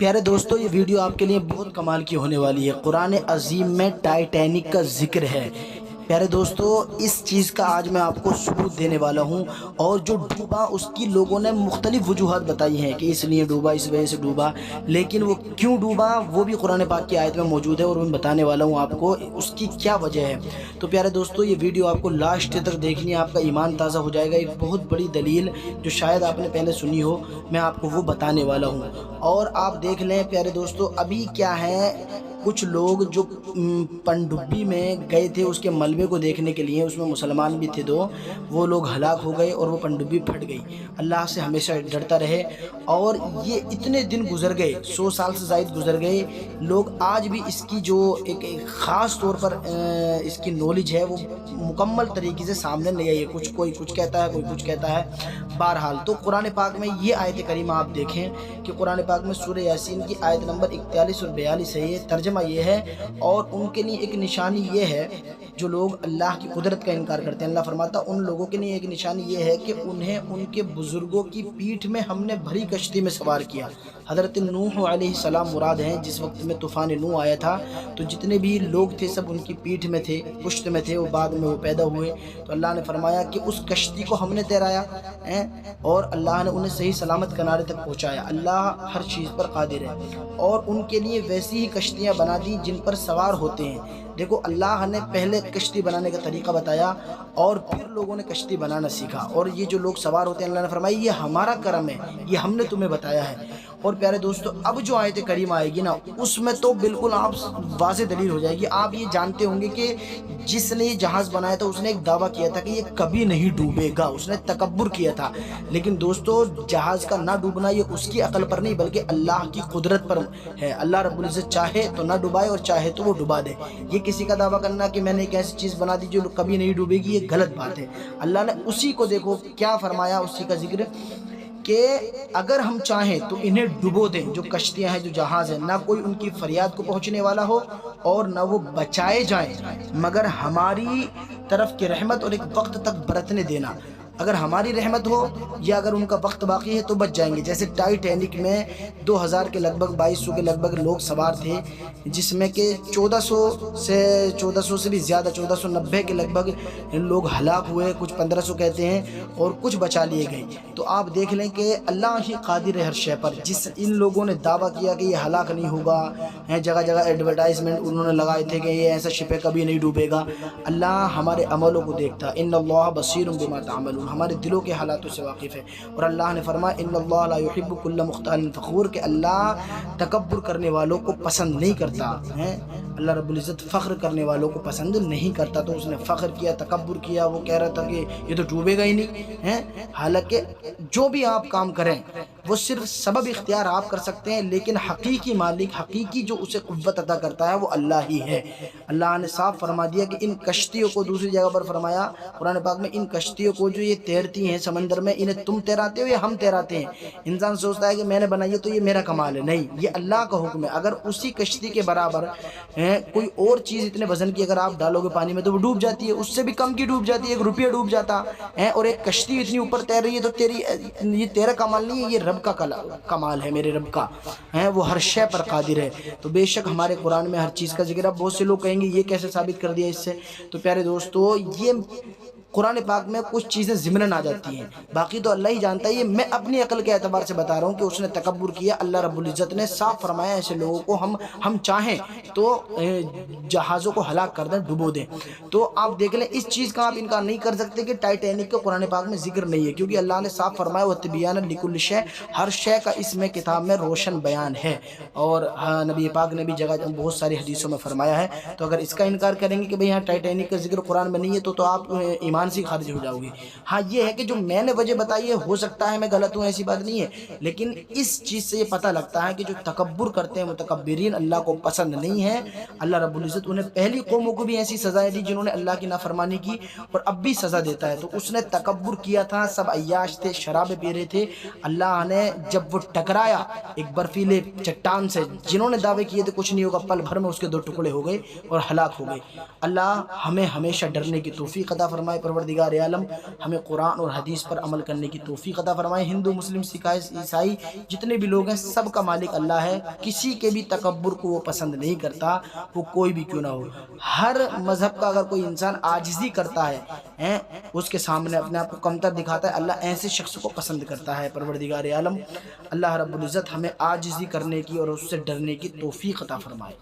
پیارے دوستو، یہ ویڈیو آپ کے لیے بہت کمال کی ہونے والی ہے۔ قرآن عظیم میں ٹائٹینک کا ذکر ہے۔ پیارے دوستو، اس چیز کا آج میں آپ کو ثبوت دینے والا ہوں، اور جو ڈوبا اس کی لوگوں نے مختلف وجوہات بتائی ہیں کہ اس لیے ڈوبا، اس وجہ سے ڈوبا، لیکن وہ کیوں ڈوبا وہ بھی قرآن پاک کی آیت میں موجود ہے، اور میں بتانے والا ہوں آپ کو اس کی کیا وجہ ہے۔ تو پیارے دوستو، یہ ویڈیو آپ کو لاسٹ تک دیکھنی ہے، آپ کا ایمان تازہ ہو جائے گا۔ ایک بہت بڑی دلیل جو شاید آپ نے پہلے سنی ہو، میں آپ کو وہ بتانے والا ہوں، اور آپ دیکھ لیں پیارے دوستو۔ ابھی کیا ہے، کچھ لوگ جو پنڈبی میں گئے تھے اس کے ملبے کو دیکھنے کے لیے، اس میں مسلمان بھی تھے دو، وہ لوگ ہلاک ہو گئے اور وہ پنڈبی پھٹ گئی۔ اللہ سے ہمیشہ ڈرتا رہے۔ اور یہ اتنے دن گزر گئے، 100 سال سے زائد گزر گئے، لوگ آج بھی اس کی جو ایک خاص طور پر اس کی نالج ہے وہ مکمل طریقے سے سامنے نہیں آئی ہے۔ کوئی کچھ کہتا ہے، کوئی کچھ کہتا ہے۔ بہرحال تو قرآن پاک میں یہ آیت کریمہ آپ دیکھیں کہ قرآن پاک میں سورہ یاسین کی آیت نمبر 41 اور 42 ہے۔ یہ ترجمہ یہ ہے، اور ان کے لیے ایک نشانی یہ ہے جو لوگ اللہ کی قدرت کا انکار کرتے ہیں۔ اللہ فرماتا ان لوگوں کے لیے ایک نشانی یہ ہے کہ انہیں ان کے بزرگوں کی پیٹھ میں ہم نے بھری کشتی میں سوار کیا۔ حضرت نوح علیہ السلام مراد ہیں۔ جس وقت میں طوفان نوح آیا تھا تو جتنے بھی لوگ تھے سب ان کی پیٹھ میں تھے، پشت میں تھے، وہ بعد میں وہ پیدا ہوئے۔ تو اللہ نے فرمایا کہ اس کشتی کو ہم نے تیرایا، اور اللہ نے انہیں صحیح سلامت کنارے تک پہنچایا۔ اللہ ہر چیز پر قادر ہے، اور ان کے لیے ویسی ہی کشتیاں بنا دی جن پر سوار ہوتے ہیں۔ دیکھو، اللہ نے پہلے کشتی بنانے کا طریقہ بتایا، اور پھر لوگوں نے کشتی بنانا سیکھا، اور یہ جو لوگ سوار ہوتے ہیں اللہ نے فرمایا یہ ہمارا کرم ہے، یہ ہم نے تمہیں بتایا ہے۔ اور پیارے دوستو، اب جو آیت کریمہ آئے گی نا، اس میں تو بالکل آپ واضح دلیل ہو جائے گی۔ آپ یہ جانتے ہوں گے کہ جس نے یہ جہاز بنایا تھا اس نے ایک دعویٰ کیا تھا کہ یہ کبھی نہیں ڈوبے گا، اس نے تکبر کیا تھا۔ لیکن دوستو، جہاز کا نہ ڈوبنا یہ اس کی عقل پر نہیں بلکہ اللہ کی قدرت پر ہے۔ اللہ رب العزت چاہے تو نہ ڈوبائے اور چاہے تو وہ ڈوبا دے۔ یہ کسی کا دعویٰ کرنا کہ میں نے ایک ایسی چیز بنا دی جو کبھی نہیں ڈوبے گی، یہ غلط بات ہے۔ اللہ نے اسی کو دیکھو کیا فرمایا، اسی کا ذکر کہ اگر ہم چاہیں تو انہیں ڈبو دیں، جو کشتیاں ہیں، جو جہاز ہیں، نہ کوئی ان کی فریاد کو پہنچنے والا ہو اور نہ وہ بچائے جائیں، مگر ہماری طرف کی رحمت اور ایک وقت تک برتنے دینا۔ اگر ہماری رحمت ہو یا اگر ان کا وقت باقی ہے تو بچ جائیں گے۔ جیسے ٹائٹینک میں 2000 کے لگ بھگ 2200 کے لگ بھگ لوگ سوار تھے، جس میں کہ 1400 سے بھی زیادہ، 1490 کے لگ بھگ لوگ ہلاک ہوئے، کچھ 1500 کہتے ہیں، اور کچھ بچا لیے گئے۔ تو آپ دیکھ لیں کہ اللہ ہی قادر ہے ہر شے پر۔ جس ان لوگوں نے دعویٰ کیا کہ یہ ہلاک نہیں ہوگا، جگہ جگہ ایڈورٹائزمنٹ انہوں نے لگائے تھے کہ یہ ایسا شپ ہے کبھی نہیں ڈوبے گا، اللہ ہمارے عملوں کو دیکھتا۔ ان اللہ بصیر بما تعملون، ہمارے دلوں کے حالاتوں سے واقف ہے۔ اور اللہ نے فرمایا ان اللہ لا يحب كل مختال فخور، کہ اللہ تکبر کرنے والوں کو پسند نہیں کرتا ہے۔ اللہ رب العزت فخر کرنے والوں کو پسند نہیں کرتا، تو اس نے فخر کیا، تکبر کیا۔ وہ کہہ رہا تھا کہ یہ تو ڈوبے گا ہی نہیں ہے۔ حالانکہ جو بھی آپ کام کریں وہ صرف سبب اختیار آپ کر سکتے ہیں، لیکن حقیقی مالک، حقیقی جو اسے قوت عطا کرتا ہے وہ اللہ ہی ہے۔ اللہ نے صاف فرما دیا کہ ان کشتیوں کو، دوسری جگہ پر فرمایا قرآن پاک میں، ان کشتیوں کو جو یہ تیرتی ہیں سمندر میں، انہیں تم تیراتے ہو یا ہم تیراتے ہیں؟ انسان سوچتا ہے کہ میں نے بنائی ہے تو یہ میرا کمال ہے، نہیں، یہ اللہ کا حکم ہے۔ اگر اسی کشتی کے برابر کوئی اور چیز اتنے وزن کی اگر آپ ڈالو گے پانی میں تو وہ ڈوب جاتی ہے، اس سے بھی کم کی ڈوب جاتی ہے، 1 روپیہ ڈوب جاتا ہے۔ اور ایک کشتی اتنی اوپر تیر رہی ہے تو یہ تیرا کمال نہیں ہے، یہ رب کا کمال ہے، میرے رب کا ہے، وہ ہر شے پر قادر ہے۔ تو بے شک ہمارے قرآن میں ہر چیز کا ذکر ہے۔ بہت سے لوگ کہیں گے یہ کیسے ثابت کر دیا اس سے؟ تو پیارے دوستو، یہ قرآن پاک میں کچھ چیزیں ضمناً آ جاتی ہیں، باقی تو اللہ ہی جانتا ہے۔ یہ میں اپنی عقل کے اعتبار سے بتا رہا ہوں کہ اس نے تکبر کیا۔ اللہ رب العزت نے صاف فرمایا ایسے لوگوں کو ہم چاہیں تو جہازوں کو ہلاک کر دیں، ڈبو دیں۔ تو آپ دیکھ لیں، اس چیز کا آپ انکار نہیں کر سکتے کہ ٹائٹینک کا قرآن پاک میں ذکر نہیں ہے، کیونکہ اللہ نے صاف فرمایا وَتِبْيَانًا لِكُلِّ شَيْءٍ، ہر شے کا اس میں کتاب میں روشن بیان ہے۔ اور نبی پاک نے بھی جگہ بہت ساری حدیثوں میں فرمایا ہے۔ تو اگر اس کا انکار کریں گے کہ بھئی یہاں ٹائٹینک کا ذکر قرآن میں نہیں ہے تو آپ ایمان سے خارج ہو جاؤ گے۔ ہاں، یہ ہے کہ جو میں نے وجہ بتائی ہے، ہو سکتا ہے میں غلط ہوں، ایسی بات نہیں ہے، لیکن اس چیز سے یہ پتہ لگتا ہے کہ جو تکبر کرتے ہیں متکبرین، اللہ کو پسند نہیں ہے۔ اللہ رب العزت انہیں پہلی قوموں کو بھی ایسی سزائیں دی جنہوں نے اللہ کی نافرمانی کی، اور اب بھی سزا دیتا ہے۔ تو اس نے تکبر کیا تھا، سب عیاش تھے، شرابیں پی رہے تھے۔ اللہ نے جب وہ ٹکرایا ایک برفیلے چٹان سے، جنہوں نے دعوے کیے تھے کچھ نہیں ہوگا، پل بھر میں اس کے 2 ٹکڑے ہو گئے اور ہلاک ہو گئے۔ اللہ ہمیں ہمیشہ ڈرنے کی توفیق عطا فرمائے۔ پروردگار عالم ہمیں قرآن اور حدیث پر عمل کرنے کی توفیق عطا فرمائے۔ ہندو، مسلم، سکھ، عیسائی جتنے بھی لوگ ہیں سب کا مالک اللہ ہے، کسی کے بھی تکبر کو وہ پسند نہیں کرتا، وہ کوئی بھی کیوں نہ ہو۔ ہر مذہب کا اگر کوئی انسان عاجزی کرتا ہے، اس کے سامنے اپنے آپ کو کمتر دکھاتا ہے، اللہ ایسے شخص کو پسند کرتا ہے۔ پروردگار عالم اللہ رب العزت ہمیں عاجزی کرنے کی اور اس سے ڈرنے کی توفیق عطا فرمائے۔